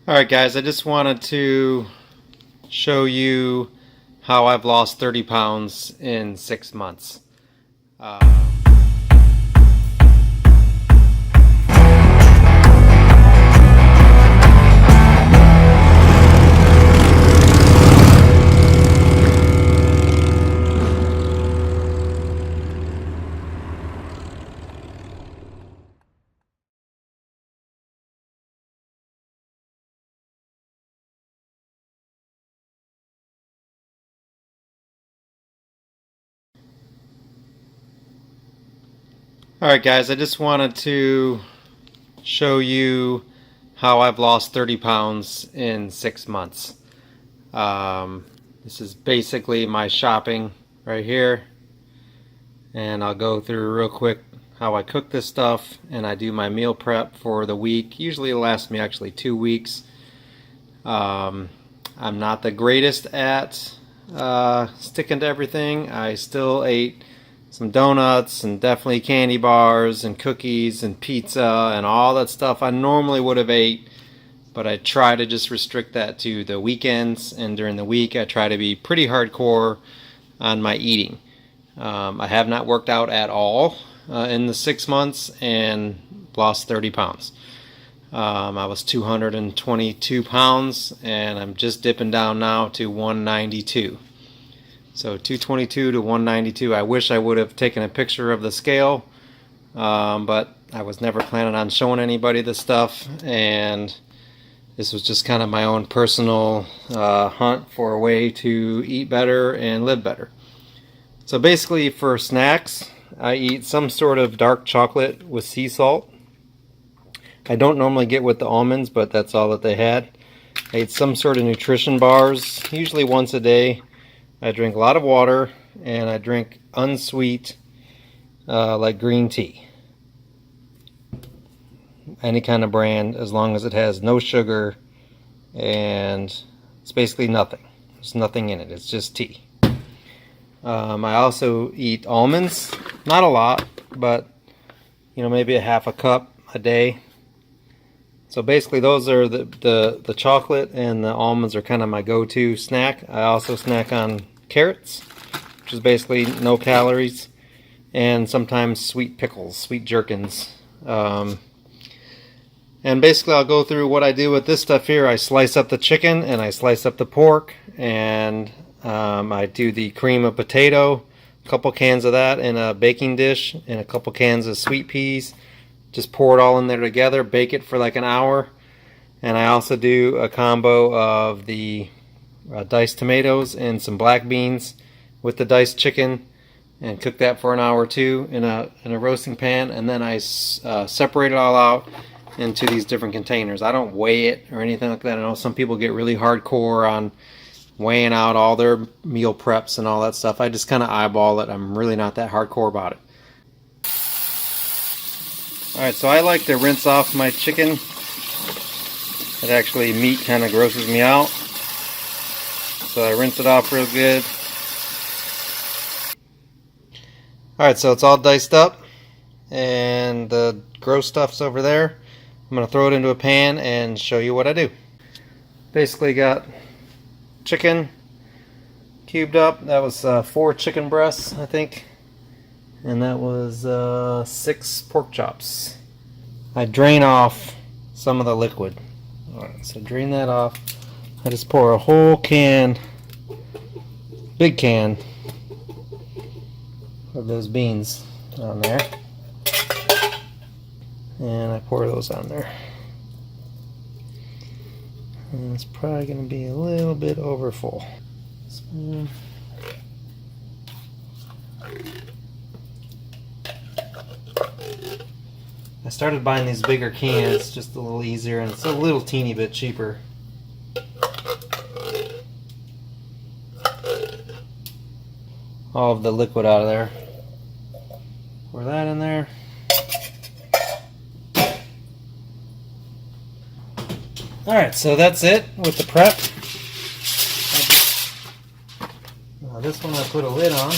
Alright guys, I just wanted to show you how I've lost 30 pounds in 6 months. Alright guys, I just wanted to show you how I've lost 30 pounds in 6 months. This is basically my shopping right here, and I'll go through real quick how I cook this stuff, and I do my meal prep for the week. Usually it lasts me actually 2 weeks. I'm not the greatest at sticking to everything. I still ate some donuts and definitely candy bars and cookies and pizza and all that stuff I normally would have ate, but I try to just restrict that to the weekends, and during the week I try to be pretty hardcore on my eating. I have not worked out at all in the 6 months and lost 30 pounds. I was 222 pounds and I'm just dipping down now to 192. So 222 to 192. I wish I would have taken a picture of the scale, but I was never planning on showing anybody this stuff, and this was just kind of my own personal hunt for a way to eat better and live better. So basically for snacks, I eat some sort of dark chocolate with sea salt. I don't normally get with the almonds, but that's all that they had. I eat some sort of nutrition bars, usually once a day. I drink a lot of water, and I drink unsweet, like green tea. Any kind of brand, as long as it has no sugar, and it's basically nothing. There's nothing in it. It's just tea. I also eat almonds. Not a lot, but maybe a half a cup a day. So basically those are the chocolate, and the almonds are kind of my go-to snack. I also snack on carrots, which is basically no calories, and sometimes sweet pickles, sweet gherkins. And basically I'll go through what I do with this stuff here. I slice up the chicken and I slice up the pork, and I do the cream of potato, a couple cans of that in a baking dish, and a couple cans of sweet peas. Just pour it all in there together, bake it for like an hour. And I also do a combo of the diced tomatoes and some black beans with the diced chicken, and cook that for an hour too in a roasting pan. And then I separate it all out into these different containers. I don't weigh it or anything like that. I know some people get really hardcore on weighing out all their meal preps and all that stuff. I just kind of eyeball it. I'm really not that hardcore about it. Alright, so I like to rinse off my chicken. It actually, meat kind of grosses me out. So I rinse it off real good. Alright, so it's all diced up, and the gross stuff's over there. I'm going to throw it into a pan and show you what I do. Basically got chicken cubed up. That was 4 chicken breasts, I think. And that was 6 pork chops. I drain off some of the liquid. Alright, so drain that off. I just pour a whole can, big can, of those beans on there. And I pour those on there. And it's probably going to be a little bit over full. Spoon. I started buying these bigger cans, just a little easier, and it's a little teeny bit cheaper. All of the liquid out of there. Pour that in there. Alright, so that's it with the prep. Now this one I put a lid on.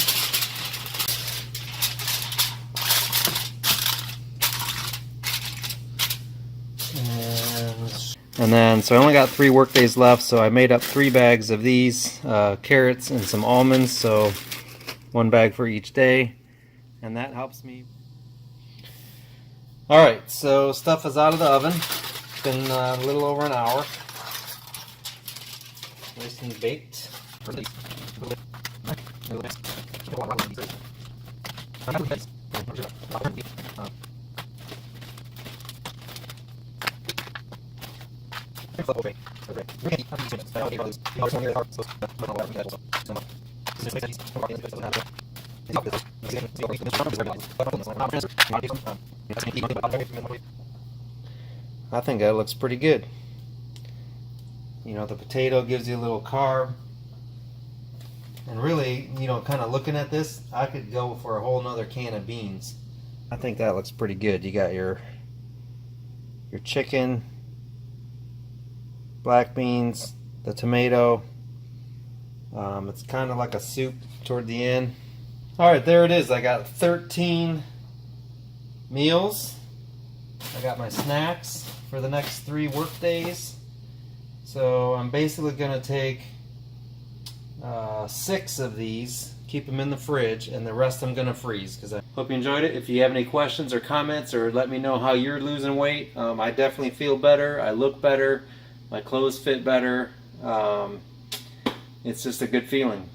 And then, so I only got 3 work days left, so I made up 3 bags of these, carrots and some almonds, so 1 bag for each day, and that helps me. Alright, so stuff is out of the oven. It's been a little over an hour. Nice and baked. I think that looks pretty good. You know, the potato gives you a little carb. And really, you know, kind of looking at this, I could go for a whole nother can of beans. I think that looks pretty good. You got your chicken, black beans, the tomato. It's kind of like a soup toward the end. Alright, there it is. I got 13 meals. I got my snacks for the next 3 work days. So I'm basically going to take 6 of these, keep them in the fridge, and the rest I'm going to freeze. Because I hope you enjoyed it. If you have any questions or comments, or let me know how you're losing weight. I definitely feel better. I look better. My clothes fit better. It's just a good feeling.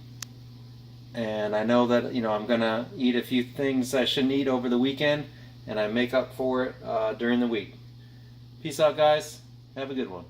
And I know that, you know, I'm going to eat a few things I shouldn't eat over the weekend, and I make up for it during the week. Peace out, guys. Have a good one.